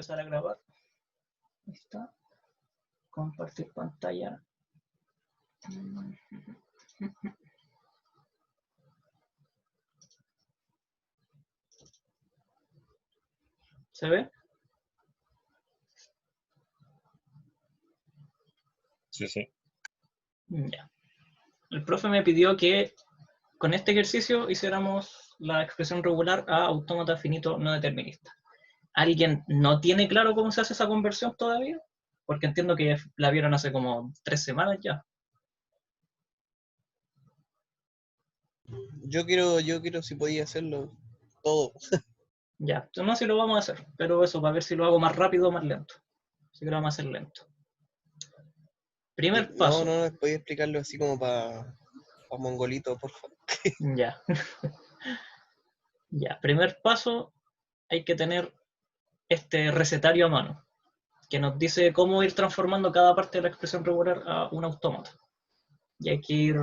empezar a grabar. Ahí está. Compartir pantalla. ¿Se ve? Sí, sí. Ya. El profe me pidió que con este ejercicio hiciéramos la expresión regular a autómata finito no determinista. ¿Alguien no tiene claro cómo se hace esa conversión todavía? Porque entiendo que la vieron hace como 3 semanas ya. Yo quiero si podía hacerlo todo. Ya, no sé si lo vamos a hacer, pero eso, para ver si lo hago más rápido o más lento. Así que lo vamos a hacer lento. Primer paso. No, podía explicarlo así como para mongolito, por favor. Ya. Ya, primer paso, hay que tener este recetario a mano, que nos dice cómo ir transformando cada parte de la expresión regular a un autómata. Y hay que ir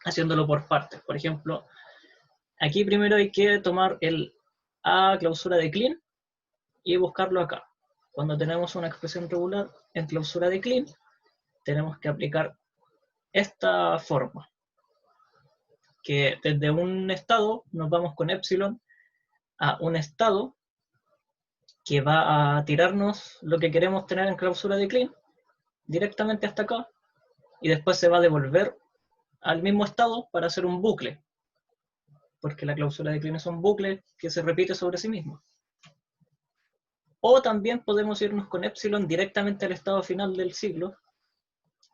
haciéndolo por partes. Por ejemplo, aquí primero hay que tomar el A clausura de Kleene y buscarlo acá. Cuando tenemos una expresión regular en clausura de Kleene, tenemos que aplicar esta forma, que desde un estado nos vamos con epsilon a un estado que va a tirarnos lo que queremos tener en clausura de Kleene directamente hasta acá, y después se va a devolver al mismo estado para hacer un bucle, porque la clausura de Kleene es un bucle que se repite sobre sí mismo. O también podemos irnos con epsilon directamente al estado final del ciclo,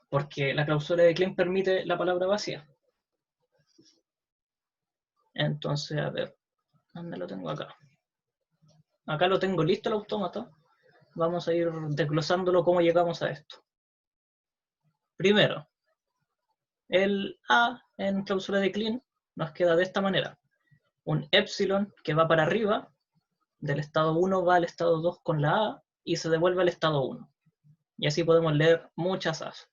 porque la clausura de Kleene permite la palabra vacía. Entonces, a ver, ¿dónde lo tengo acá? Acá lo tengo listo el autómata. Vamos a ir desglosándolo cómo llegamos a esto. Primero, el A en clausura de Kleene nos queda de esta manera. Un epsilon que va para arriba, del estado 1 va al estado 2 con la A y se devuelve al estado 1. Y así podemos leer muchas A's.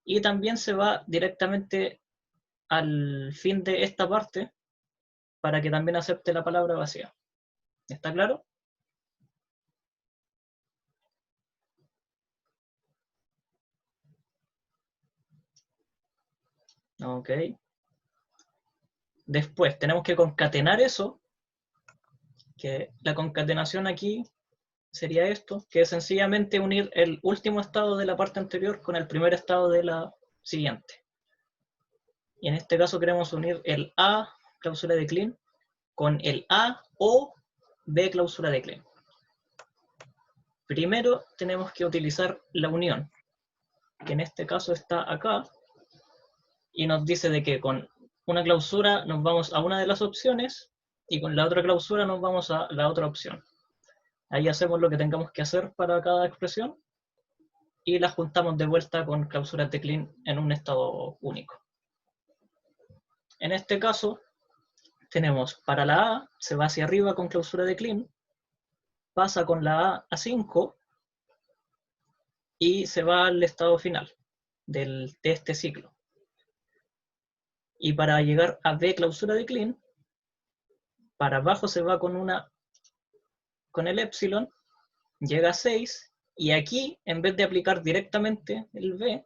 Y también se va directamente al fin de esta parte para que también acepte la palabra vacía. ¿Está claro? Ok. Después tenemos que concatenar eso, que la concatenación aquí sería esto, que es sencillamente unir el último estado de la parte anterior con el primer estado de la siguiente. Y en este caso queremos unir el A clausura de Kleene con el A o B clausura de Kleene. Primero tenemos que utilizar la unión, que en este caso está acá, y nos dice de que con una clausura nos vamos a una de las opciones y con la otra clausura nos vamos a la otra opción. Ahí hacemos lo que tengamos que hacer para cada expresión y las juntamos de vuelta con clausuras de Kleene en un estado único. En este caso, tenemos para la A, se va hacia arriba con clausura de Kleene, pasa con la A a 5 y se va al estado final de este ciclo. Y para llegar a B clausura de Kleene, para abajo se va con el epsilon, llega a 6, y aquí, en vez de aplicar directamente el B,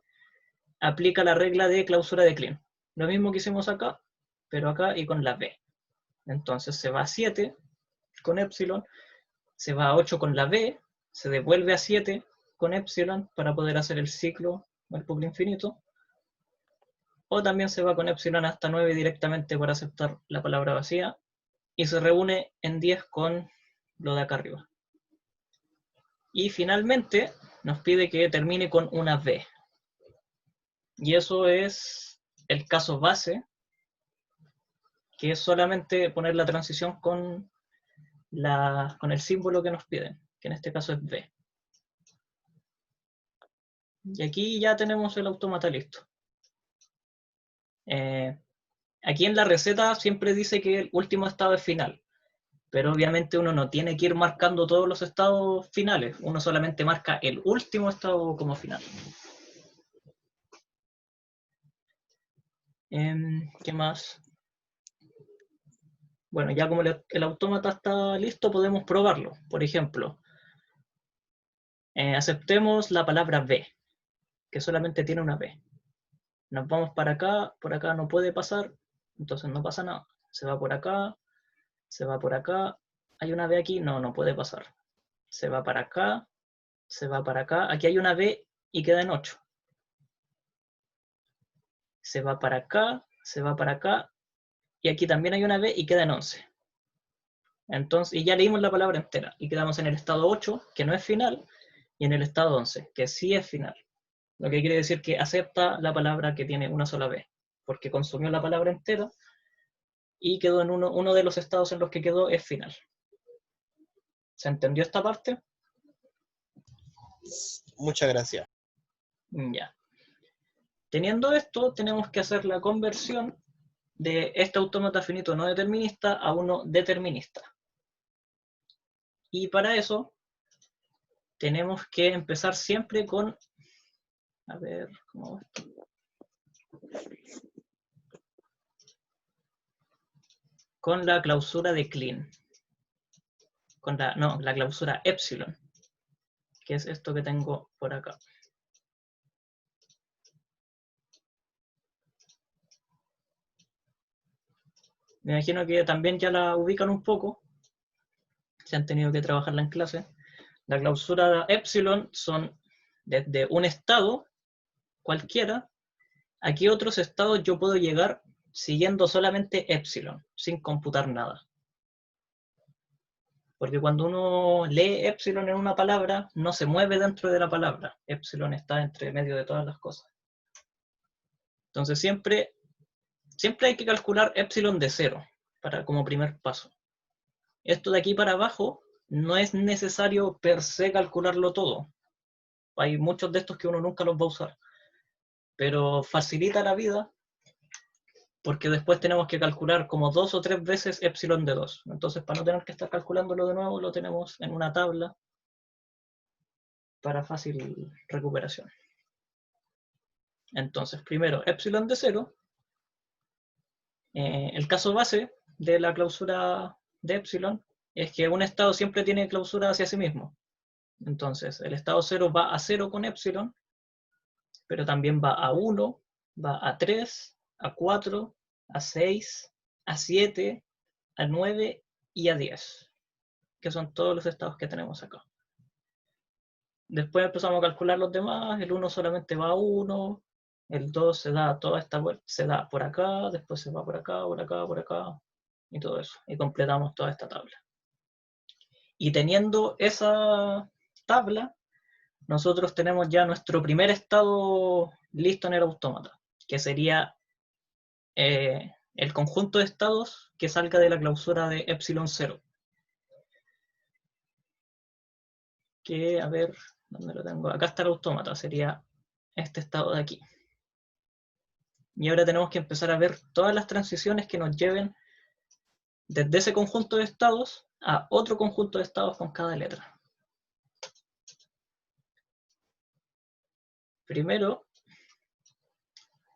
aplica la regla de clausura de Kleene. Lo mismo que hicimos acá, pero acá y con la B. Entonces se va a 7 con epsilon, se va a 8 con la B, se devuelve a 7 con epsilon para poder hacer el ciclo, el bucle infinito, o también se va con epsilon hasta 9 directamente para aceptar la palabra vacía, y se reúne en 10 con lo de acá arriba. Y finalmente nos pide que termine con una B. Y eso es el caso base, que es solamente poner la transición con el símbolo que nos piden, que en este caso es B. Y aquí ya tenemos el autómata listo. Aquí en la receta siempre dice que el último estado es final, pero obviamente uno no tiene que ir marcando todos los estados finales, uno solamente marca el último estado como final. ¿Qué más? Bueno, ya como el autómata está listo, podemos probarlo. Por ejemplo, aceptemos la palabra B, que solamente tiene una B. Nos vamos para acá, por acá no puede pasar, entonces no pasa nada. Se va por acá, se va por acá. ¿Hay una B aquí? No, no puede pasar. Se va para acá, se va para acá. Aquí hay una B y queda en 8. Se va para acá, se va para acá. Y aquí también hay una B y queda en 11. Entonces, y ya leímos la palabra entera. Y quedamos en el estado 8, que no es final, y en el estado 11, que sí es final. Lo que quiere decir que acepta la palabra que tiene una sola B, porque consumió la palabra entera y quedó en uno de los estados en los que quedó es final. ¿Se entendió esta parte? Muchas gracias. Ya. Teniendo esto, tenemos que hacer la conversión de este autómata finito no determinista a uno determinista. Y para eso tenemos que empezar siempre con, a ver, ¿cómo va esto? Con la clausura de Kleene. La clausura epsilon, que es esto que tengo por acá. Me imagino que también ya la ubican un poco, si han tenido que trabajarla en clase. La clausura epsilon son desde un estado cualquiera a qué otros estados yo puedo llegar siguiendo solamente epsilon, sin computar nada. Porque cuando uno lee epsilon en una palabra, no se mueve dentro de la palabra. Epsilon está entre medio de todas las cosas. Entonces siempre hay que calcular epsilon de 0 como primer paso. Esto de aquí para abajo no es necesario per se calcularlo todo. Hay muchos de estos que uno nunca los va a usar. Pero facilita la vida porque después tenemos que calcular como 2 o 3 veces epsilon de 2. Entonces, para no tener que estar calculándolo de nuevo, lo tenemos en una tabla para fácil recuperación. Entonces, primero, epsilon de 0. El caso base de la clausura de epsilon es que un estado siempre tiene clausura hacia sí mismo. Entonces, el estado 0 va a 0 con epsilon, pero también va a 1, va a 3, a 4, a 6, a 7, a 9 y a 10, que son todos los estados que tenemos acá. Después empezamos a calcular los demás, el 1 solamente va a 1, el 2 se da toda esta vuelta, se da por acá, después se va por acá, por acá, por acá, y todo eso. Y completamos toda esta tabla. Y teniendo esa tabla, nosotros tenemos ya nuestro primer estado listo en el autómata, que sería el conjunto de estados que salga de la clausura de epsilon 0. Que, a ver, ¿dónde lo tengo? Acá está el autómata, sería este estado de aquí. Y ahora tenemos que empezar a ver todas las transiciones que nos lleven desde ese conjunto de estados a otro conjunto de estados con cada letra. Primero,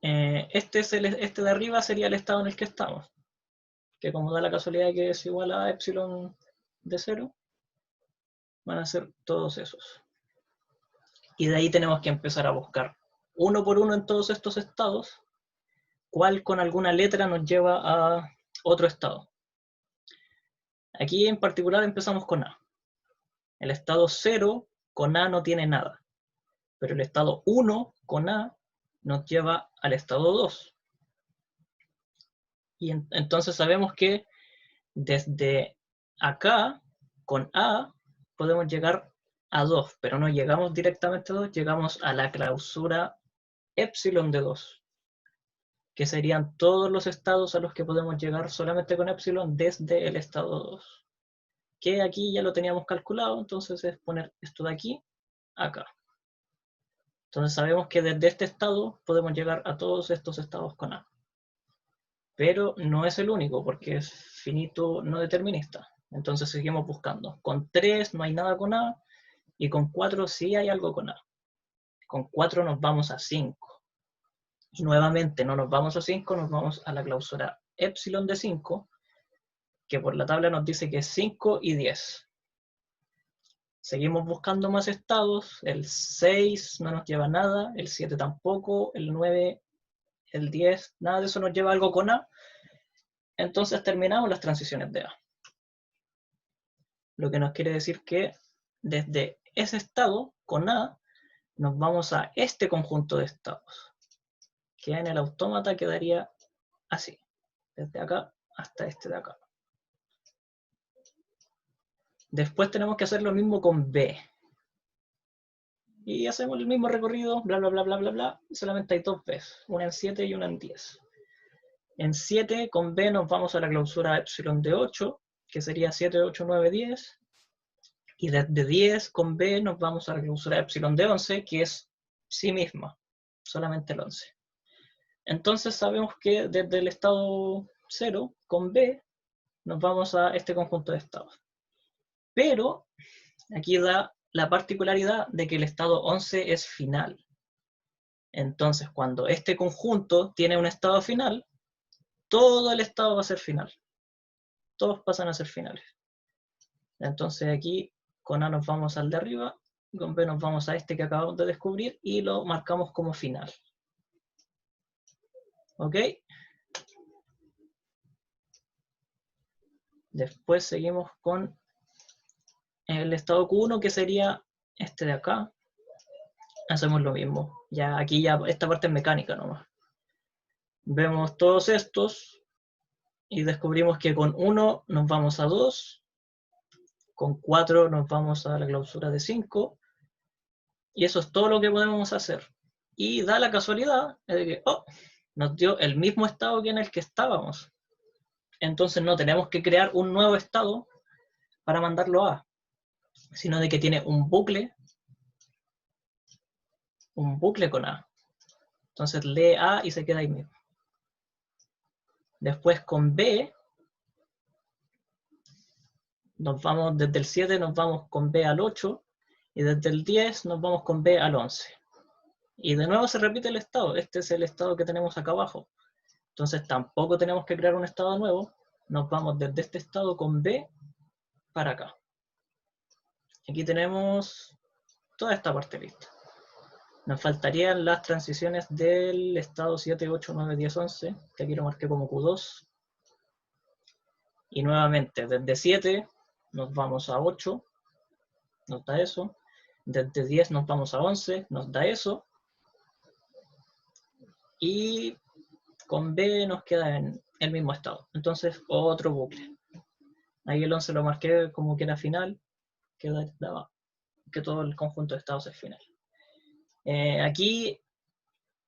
este de arriba sería el estado en el que estamos, que como da la casualidad que es igual a epsilon de 0, van a ser todos esos. Y de ahí tenemos que empezar a buscar uno por uno en todos estos estados, cuál con alguna letra nos lleva a otro estado. Aquí en particular empezamos con A. El estado 0 con A no tiene nada, pero el estado 1 con A nos lleva al estado 2. Y entonces sabemos que desde acá, con A, podemos llegar a 2, pero no llegamos directamente a 2, llegamos a la clausura epsilon de 2, que serían todos los estados a los que podemos llegar solamente con epsilon desde el estado 2. Que aquí ya lo teníamos calculado, entonces es poner esto de aquí, acá. Entonces sabemos que desde este estado podemos llegar a todos estos estados con A. Pero no es el único, porque es finito no determinista. Entonces seguimos buscando. Con 3 no hay nada con A, y con 4 sí hay algo con A. Con 4 nos vamos a 5. Y nuevamente no nos vamos a 5, nos vamos a la clausura epsilon de 5, que por la tabla nos dice que es 5 y 10. Seguimos buscando más estados, el 6 no nos lleva nada, el 7 tampoco, el 9, el 10, nada de eso nos lleva algo con A. Entonces terminamos las transiciones de A. Lo que nos quiere decir que desde ese estado, con A, nos vamos a este conjunto de estados, que en el autómata quedaría así, desde acá hasta este de acá. Después tenemos que hacer lo mismo con B. Y hacemos el mismo recorrido, bla, bla, bla, bla, bla, bla. Solamente hay dos Bs, una en 7 y una en 10. En 7 con B nos vamos a la clausura epsilon de 8, que sería 7, 8, 9, 10. Y desde 10 con B nos vamos a la clausura epsilon de 11, que es sí misma, solamente el 11. Entonces sabemos que desde el estado 0 con B nos vamos a este conjunto de estados. Pero aquí da la particularidad de que el estado 11 es final. Entonces, cuando este conjunto tiene un estado final, todo el estado va a ser final. Todos pasan a ser finales. Entonces aquí con A nos vamos al de arriba, con B nos vamos a este que acabamos de descubrir y lo marcamos como final. ¿Ok? Después seguimos con el estado Q1, que sería este de acá. Hacemos lo mismo. Ya aquí ya esta parte es mecánica nomás. Vemos todos estos y descubrimos que con 1 nos vamos a 2, con 4 nos vamos a la clausura de 5, y eso es todo lo que podemos hacer. Y da la casualidad de que nos dio el mismo estado que en el que estábamos. Entonces no tenemos que crear un nuevo estado para mandarlo a, sino de que tiene un bucle con A. Entonces lee A y se queda ahí mismo. Después con B, nos vamos desde el 7, nos vamos con B al 8, y desde el 10 nos vamos con B al 11. Y de nuevo se repite el estado. Este es el estado que tenemos acá abajo. Entonces tampoco tenemos que crear un estado nuevo. Nos vamos desde este estado con B para acá. Aquí tenemos toda esta parte lista. Nos faltarían las transiciones del estado 7, 8, 9, 10, 11, que aquí lo marqué como Q2. Y nuevamente, desde 7 nos vamos a 8, nos da eso. Desde 10 nos vamos a 11, nos da eso. Y con B nos queda en el mismo estado. Entonces, otro bucle. Ahí el 11 lo marqué como que era final, que daba que todo el conjunto de estados es final. Aquí,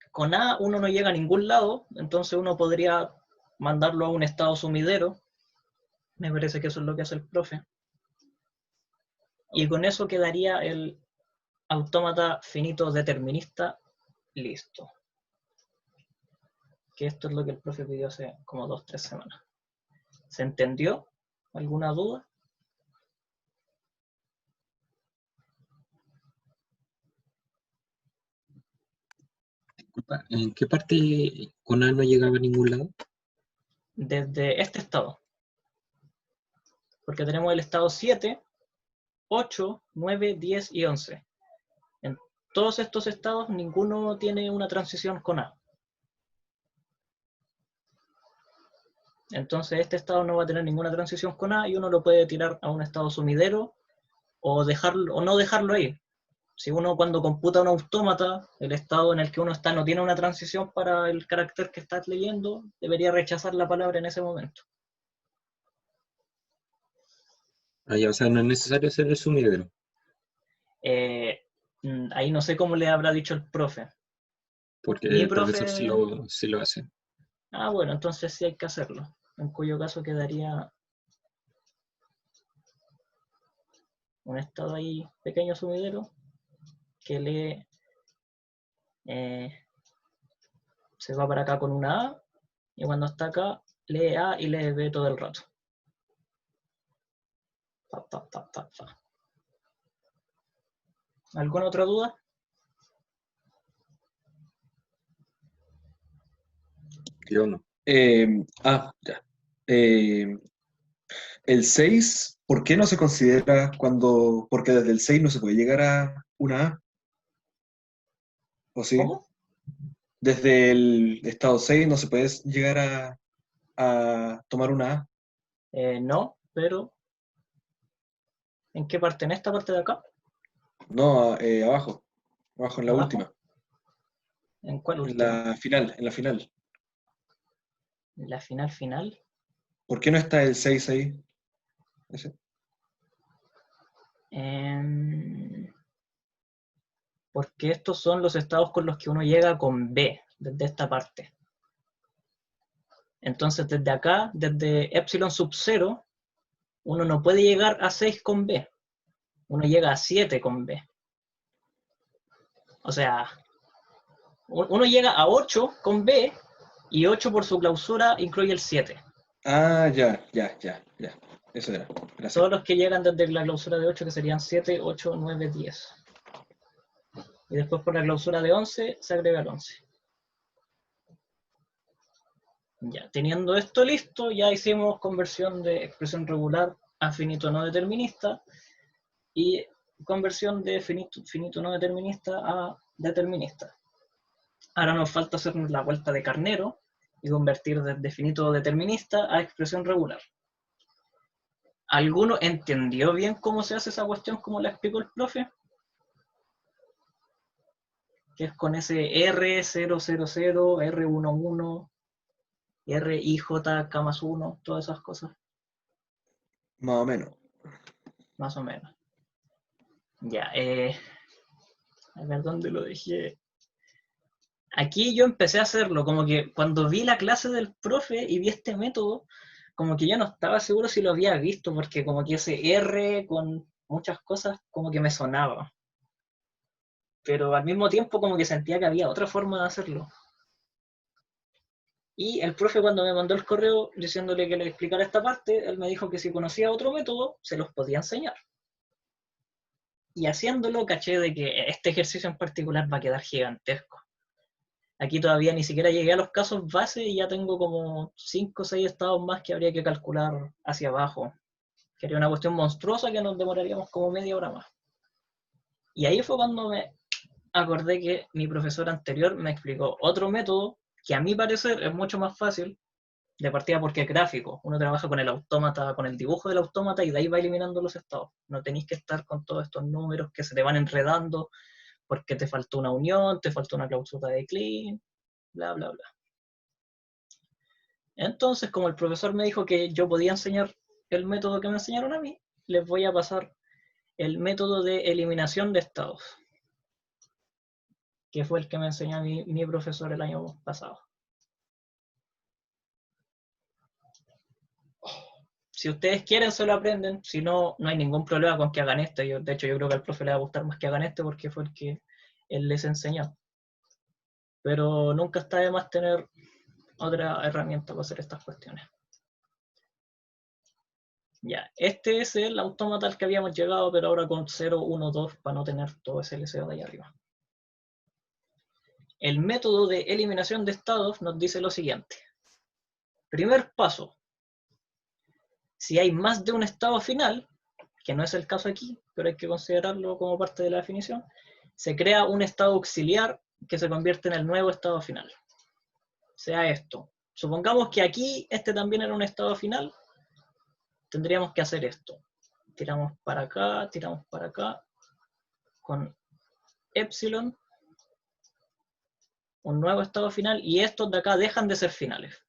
con A, uno no llega a ningún lado, entonces uno podría mandarlo a un estado sumidero. Me parece que eso es lo que hace el profe. Y con eso quedaría el autómata finito determinista listo. Que esto es lo que el profe pidió hace como 2 o 3 semanas. ¿Se entendió? ¿Alguna duda? Disculpa, ¿en qué parte con A no llegaba a ningún lado? Desde este estado. Porque tenemos el estado 7, 8, 9, 10 y 11. En todos estos estados ninguno tiene una transición con A. Entonces este estado no va a tener ninguna transición con A y uno lo puede tirar a un estado sumidero o no dejarlo ahí. Si uno cuando computa un autómata, el estado en el que uno está no tiene una transición para el carácter que estás leyendo, debería rechazar la palabra en ese momento. Ah, ya, o sea, no es necesario hacer el sumidero. Ahí no sé cómo le habrá dicho el profe. Porque Mi el profe... profesor sí lo hace. Ah, bueno, entonces sí hay que hacerlo. En cuyo caso quedaría un estado ahí pequeño sumidero que lee, se va para acá con una A, y cuando está acá lee A y lee B todo el rato. ¿Alguna otra duda? Yo no. Ya. El 6, ¿por qué no se considera cuando, porque desde el 6 no se puede llegar a una A, ¿o sí? ¿Cómo? Desde el estado 6 no se puede llegar a tomar una A. No, pero ¿en qué parte? ¿En esta parte de acá? No, abajo, abajo en la ¿Abajo? última, ¿En cuál en última? la final, en la final. ¿La final final? ¿Por qué no está el 6 ahí? Ese. Em, Porque estos son los estados con los que uno llega con B, desde esta parte. Entonces, desde acá, desde epsilon sub 0, uno no puede llegar a 6 con B. Uno llega a 7 con B. O sea, uno llega a 8 con B y 8 por su clausura incluye el 7. Ah, ya. Eso era. Gracias. Todos los que llegan desde la clausura de 8, que serían 7, 8, 9, 10. Y después por la clausura de 11 se agrega el 11. Ya, teniendo esto listo, ya hicimos conversión de expresión regular a finito no determinista y conversión de finito no determinista a determinista. Ahora nos falta hacernos la vuelta de carnero y convertir desde finito determinista a expresión regular. ¿Alguno entendió bien cómo se hace esa cuestión como la explicó el profe? Que es con ese R000, R11, RIJ, más 1, todas esas cosas, Más o menos. más o menos. Ya, a ver dónde lo dejé. Aquí yo empecé a hacerlo, como que cuando vi la clase del profe y vi este método, como que yo no estaba seguro si lo había visto, porque como que ese R con muchas cosas como que me sonaba. Pero al mismo tiempo como que sentía que había otra forma de hacerlo. Y el profe cuando me mandó el correo diciéndole que le explicara esta parte, él me dijo que si conocía otro método, se los podía enseñar. Y haciéndolo caché de que este ejercicio en particular va a quedar gigantesco. Aquí todavía ni siquiera llegué a los casos base y ya tengo como 5 o 6 estados más que habría que calcular hacia abajo. Sería una cuestión monstruosa que nos demoraríamos como media hora más. Y ahí fue cuando me acordé que mi profesor anterior me explicó otro método que a mi parecer es mucho más fácil de partida porque es gráfico. Uno trabaja con el autómata, con el dibujo del autómata y de ahí va eliminando los estados. No tenéis que estar con todos estos números que se te van enredando porque te faltó una unión, te faltó una clausura de clean, bla, bla, bla. Entonces, como el profesor me dijo que yo podía enseñar el método que me enseñaron a mí, les voy a pasar el método de eliminación de estados, que fue el que me enseñó a mí, mi profesor el año pasado. Si ustedes quieren, se lo aprenden. Si no, no hay ningún problema con que hagan esto. De hecho, yo creo que al profe le va a gustar más que hagan esto porque fue el que él les enseñó. Pero nunca está de más tener otra herramienta para hacer estas cuestiones. Ya, este es el autómata al que habíamos llegado, pero ahora con 0, 1, 2 para no tener todo ese LCO de ahí arriba. El método de eliminación de estados nos dice lo siguiente. Primer paso. Si hay más de un estado final, que no es el caso aquí, pero hay que considerarlo como parte de la definición, se crea un estado auxiliar que se convierte en el nuevo estado final. Sea esto. Supongamos que aquí este también era un estado final, tendríamos que hacer esto. Tiramos para acá, con epsilon, un nuevo estado final, y estos de acá dejan de ser finales.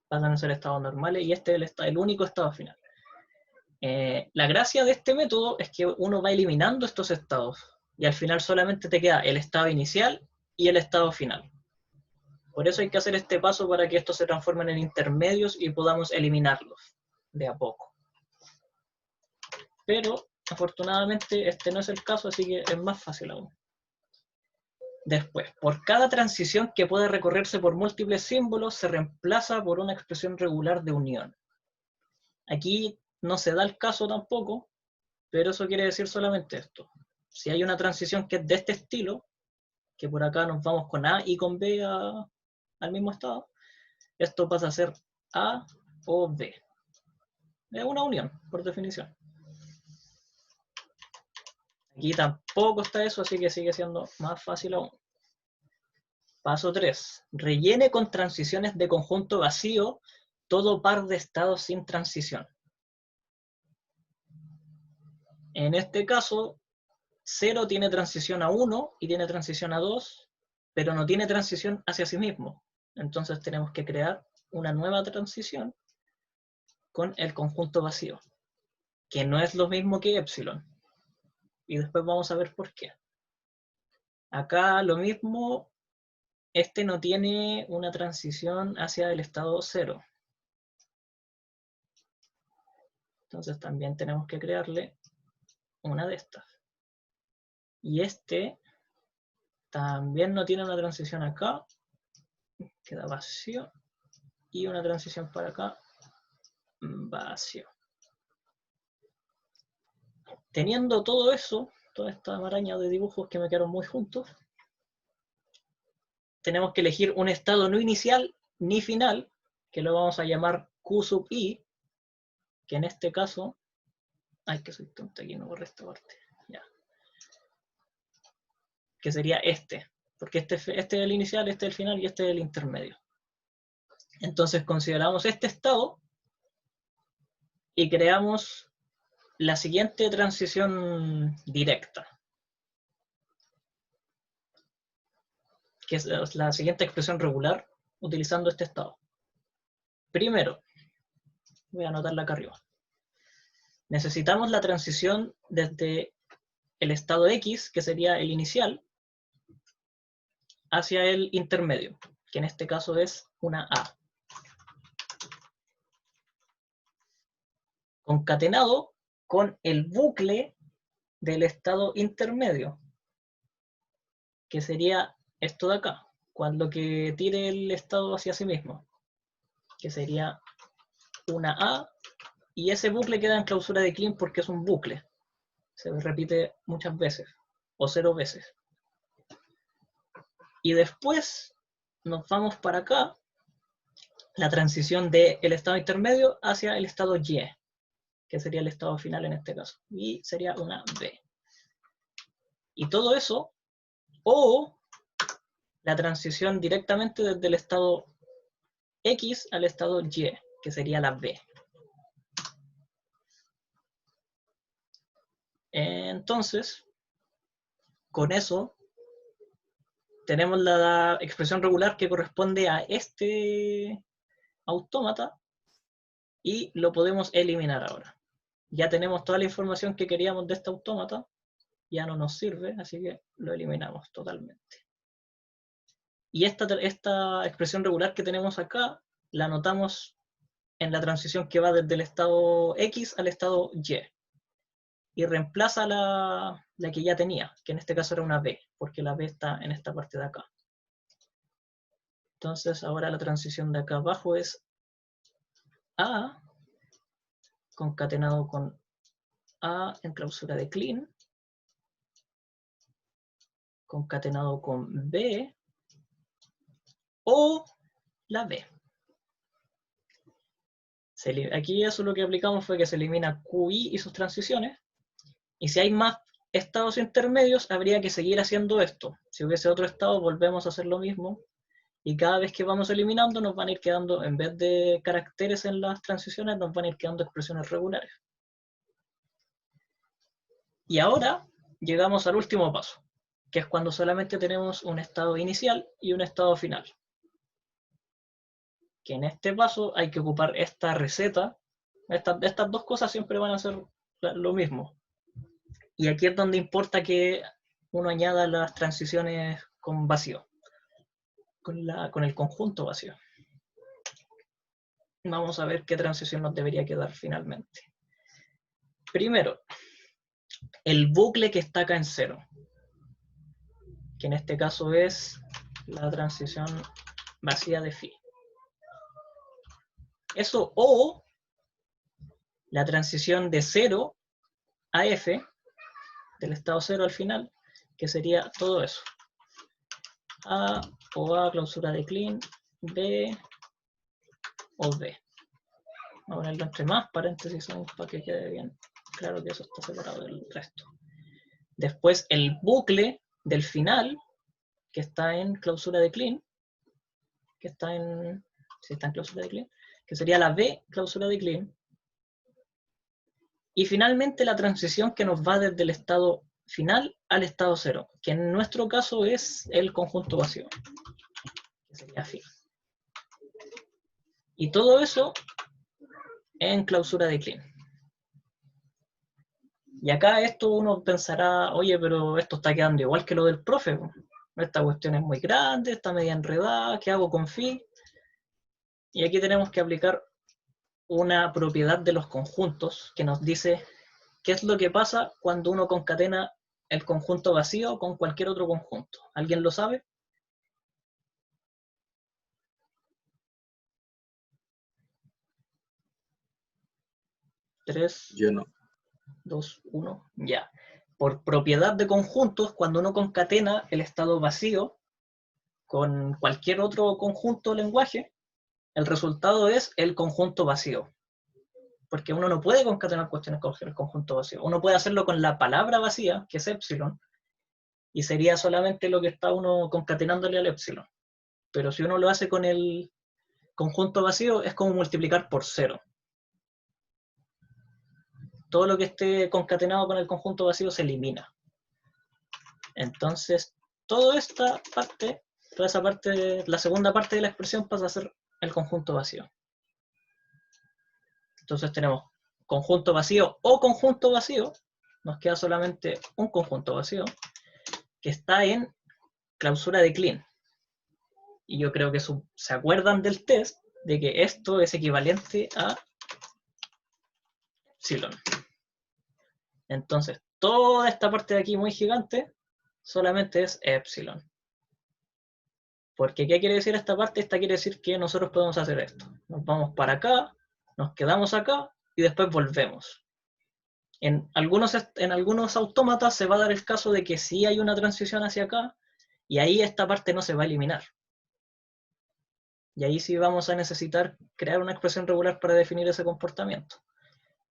Pasan a ser estados normales, y este es el único estado final. La gracia de este método es que uno va eliminando estos estados, y al final solamente te queda el estado inicial y el estado final. Por eso hay que hacer este paso para que estos se transformen en intermedios y podamos eliminarlos de a poco. Pero afortunadamente este no es el caso, así que es más fácil aún. Después, por cada transición que puede recorrerse por múltiples símbolos, se reemplaza por una expresión regular de unión. Aquí no se da el caso tampoco, pero eso quiere decir solamente esto. Si hay una transición que es de este estilo, que por acá nos vamos con A y con B al mismo estado, esto pasa a ser A o B. Es una unión, por definición. Aquí tampoco está eso, así que sigue siendo más fácil aún. Paso 3. Rellene con transiciones de conjunto vacío todo par de estados sin transición. En este caso, 0 tiene transición a 1 y tiene transición a 2, pero no tiene transición hacia sí mismo. Entonces tenemos que crear una nueva transición con el conjunto vacío, que no es lo mismo que epsilon. Y después vamos a ver por qué. Acá lo mismo, este no tiene una transición hacia el estado 0. Entonces también tenemos que crearle una de estas. Y este también no tiene una transición acá, queda vacío, y una transición para acá, vacío. Teniendo todo eso, toda esta maraña de dibujos que me quedaron muy juntos, tenemos que elegir un estado no inicial ni final, que lo vamos a llamar Q sub i, que en este caso, ay, que soy tonto, aquí no borré esta parte, ya. Que sería este, porque este es el inicial, este es el final y este es el intermedio. Entonces consideramos este estado y creamos la siguiente transición directa, que es la siguiente expresión regular utilizando este estado. Primero, voy a anotarla acá arriba. Necesitamos la transición desde el estado X, que sería el inicial, hacia el intermedio, que en este caso es una A. Concatenado con el bucle del estado intermedio, que sería esto de acá, cuando que tire el estado hacia sí mismo, que sería una A, y ese bucle queda en clausura de Kleene porque es un bucle. Se repite muchas veces, o 0 veces. Y después nos vamos para acá, la transición del estado intermedio hacia el estado Y, que sería el estado final en este caso, y sería una B. Y todo eso, o la transición directamente desde el estado X al estado Y, que sería la B. Entonces, con eso, tenemos la expresión regular que corresponde a este autómata y lo podemos eliminar ahora. Ya tenemos toda la información que queríamos de este autómata, ya no nos sirve, así que lo eliminamos totalmente. Y esta expresión regular que tenemos acá, la anotamos en la transición que va desde el estado X al estado Y. Y reemplaza la que ya tenía, que en este caso era una B, porque la B está en esta parte de acá. Entonces ahora la transición de acá abajo es A, concatenado con A en clausura de Kleene, concatenado con B, o la B. Aquí eso lo que aplicamos fue que se elimina QI y sus transiciones, y si hay más estados intermedios habría que seguir haciendo esto. Si hubiese otro estado volvemos a hacer lo mismo, y cada vez que vamos eliminando nos van a ir quedando, en vez de caracteres en las transiciones, nos van a ir quedando expresiones regulares. Y ahora llegamos al último paso, que es cuando solamente tenemos un estado inicial y un estado final. Que en este paso hay que ocupar esta receta. Estas dos cosas siempre van a ser lo mismo. Y aquí es donde importa que uno añada las transiciones con vacío, con el conjunto vacío. Vamos a ver qué transición nos debería quedar finalmente. Primero, el bucle que está acá en 0, que en este caso es la transición vacía de phi. Eso o la transición de 0 a f, del estado 0 al final, que sería todo eso. A o A, clausura de Kleene, B o B. Voy a ponerlo entre más paréntesis para que quede bien claro que eso está separado del resto. Después el bucle del final, que está en clausura de clean, que está en clausura de clean, que sería la B clausura de clean. Y finalmente la transición que nos va desde el estado final al estado cero, que en nuestro caso es el conjunto vacío, que sería fin. Y todo eso en clausura de clean. Y acá esto uno pensará, oye, pero esto está quedando igual que lo del profe. Esta cuestión es muy grande, está media enredada, ¿qué hago con phi? Y aquí tenemos que aplicar una propiedad de los conjuntos que nos dice qué es lo que pasa cuando uno concatena el conjunto vacío con cualquier otro conjunto. ¿Alguien lo sabe? ¿3? Yo no. 2, 1, ya. Por propiedad de conjuntos, cuando uno concatena el estado vacío con cualquier otro conjunto o lenguaje, el resultado es el conjunto vacío. Porque uno no puede concatenar cuestiones con el conjunto vacío. Uno puede hacerlo con la palabra vacía, que es epsilon, y sería solamente lo que está uno concatenándole al epsilon. Pero si uno lo hace con el conjunto vacío, es como multiplicar por 0. Todo lo que esté concatenado con el conjunto vacío se elimina. Entonces, toda esa parte, la segunda parte de la expresión pasa a ser el conjunto vacío. Entonces tenemos conjunto vacío o conjunto vacío, nos queda solamente un conjunto vacío, que está en clausura de clean. Y yo creo que se acuerdan del test de que esto es equivalente a epsilon. Entonces, toda esta parte de aquí muy gigante solamente es epsilon. Porque, ¿qué quiere decir esta parte? Esta quiere decir que nosotros podemos hacer esto. Nos vamos para acá, nos quedamos acá y después volvemos. En algunos autómatas se va a dar el caso de que sí hay una transición hacia acá y ahí esta parte no se va a eliminar. Y ahí sí vamos a necesitar crear una expresión regular para definir ese comportamiento.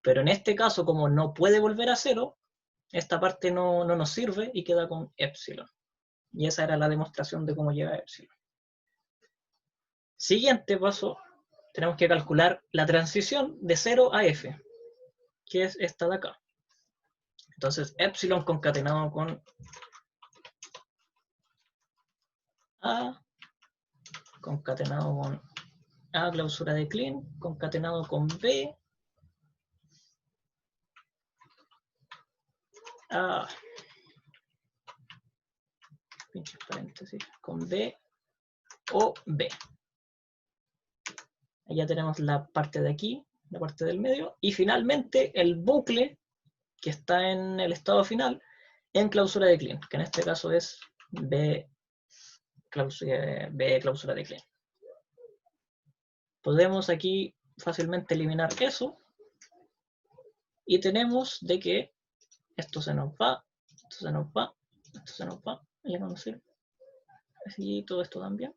Pero en este caso, como no puede volver a cero, esta parte no nos sirve y queda con epsilon. Y esa era la demostración de cómo llega a epsilon. Siguiente paso, tenemos que calcular la transición de 0 a f, que es esta de acá. Entonces, epsilon concatenado con a, concatenado con a clausura de clean, concatenado con b, a, pinches paréntesis, con b o b. Ahí ya tenemos la parte de aquí, la parte del medio, y finalmente el bucle que está en el estado final en clausura de clean, que en este caso es b clausura de clean. Podemos aquí fácilmente eliminar eso y tenemos de que esto se nos va, esto se nos va, esto se nos va, ya no nos sirve. Y todo esto también.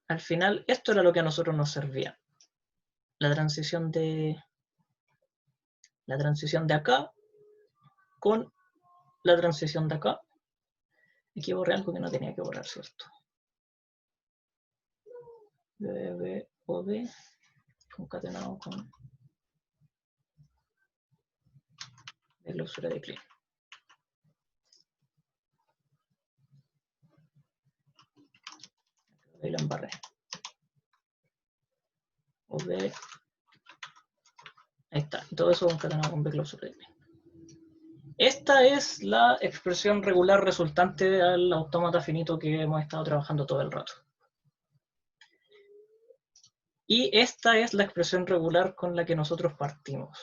Al final, esto era lo que a nosotros nos servía. La transición de acá con la transición de acá. Aquí borré algo que no tenía que borrar, ¿cierto? B o B concatenado con la clausura de clean. Ahí lo embarré. O B. Ahí está. Todo eso concatenado con B clausura de clean. Esta es la expresión regular resultante al autómata finito que hemos estado trabajando todo el rato. Y esta es la expresión regular con la que nosotros partimos.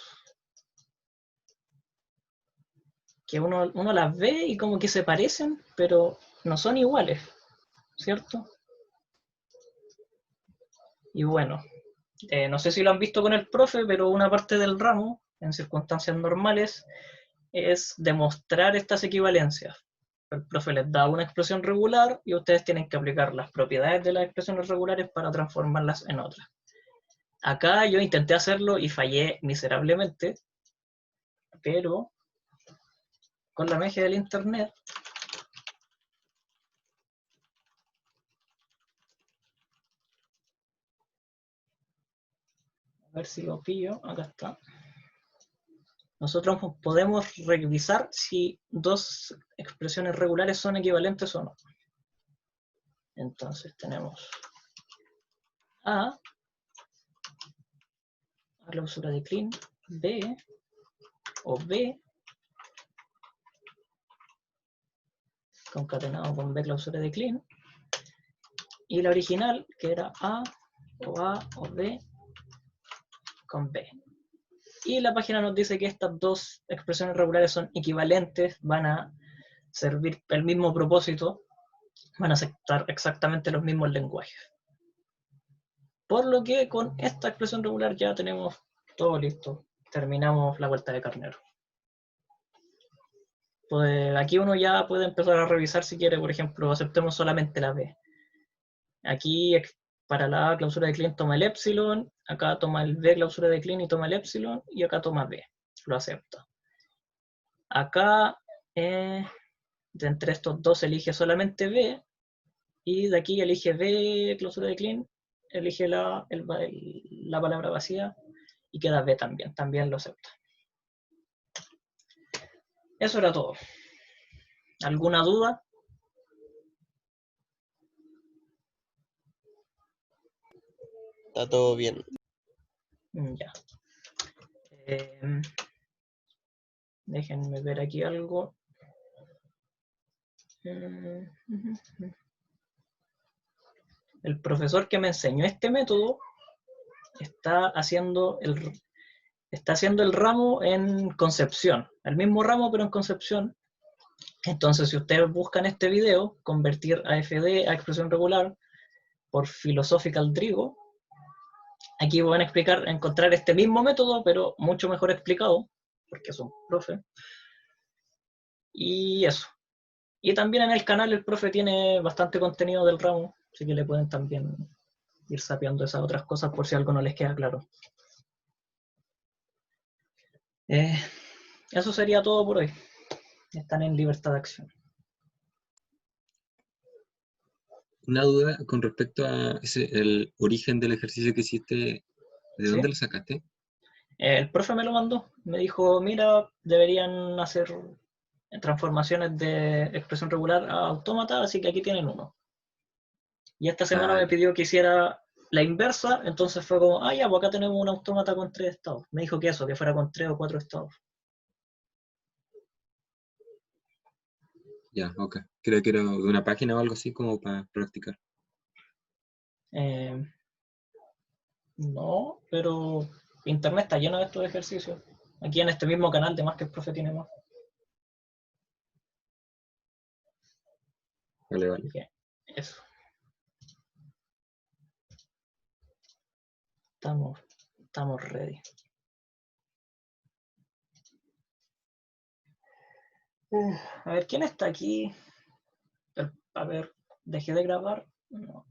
Que uno las ve y como que se parecen, pero no son iguales, ¿cierto? Y bueno, no sé si lo han visto con el profe, pero una parte del ramo, en circunstancias normales, es demostrar estas equivalencias. El profe les da una expresión regular y ustedes tienen que aplicar las propiedades de las expresiones regulares para transformarlas en otras. Acá yo intenté hacerlo y fallé miserablemente, pero con la magia del internet a ver si lo pillo, acá está. Nosotros podemos revisar si dos expresiones regulares son equivalentes o no. Entonces tenemos A clausura de Kleene, B, o B, concatenado con B clausura de Kleene, y la original, que era A o B, con B. Y la página nos dice que estas dos expresiones regulares son equivalentes, van a servir el mismo propósito, van a aceptar exactamente los mismos lenguajes. Por lo que con esta expresión regular ya tenemos todo listo. Terminamos la vuelta de carnero. Pues aquí uno ya puede empezar a revisar si quiere, por ejemplo, aceptemos solamente la B. Aquí para la A clausura de Kleene toma el epsilon, acá toma el B clausura de Kleene y toma el epsilon, y acá toma B, lo acepta. Acá, de entre estos dos elige solamente B, y de aquí elige B clausura de Kleene, elige la palabra vacía, y queda B también lo acepta. Eso era todo. ¿Alguna duda? Está todo bien. Ya. Déjenme ver aquí algo. El profesor que me enseñó este método está haciendo el ramo en Concepción. El mismo ramo, pero en Concepción. Entonces, si ustedes buscan este video, convertir AFD a expresión regular por Philosophical Drigo, aquí van a encontrar este mismo método, pero mucho mejor explicado, porque es un profe. Y eso. Y también en el canal el profe tiene bastante contenido del ramo, así que le pueden también ir sapeando esas otras cosas por si algo no les queda claro. Eso sería todo por hoy. Están en libertad de acción. Una duda con respecto a el origen del ejercicio que hiciste, ¿de ¿Sí? dónde lo sacaste? El profe me lo mandó, me dijo, mira, deberían hacer transformaciones de expresión regular a autómata, así que aquí tienen uno. Y esta semana me pidió que hiciera la inversa, entonces fue como, ya, pues acá tenemos un autómata con 3 estados. Me dijo que fuera con 3 o 4 estados. Ya, ok. Creo que era de una página o algo así como para practicar. No, pero internet está lleno de estos ejercicios. Aquí en este mismo canal, de más que el profe tiene más. Vale, vale. Okay. Eso. Estamos ready. A ver, ¿quién está aquí? A ver, dejé de grabar. No.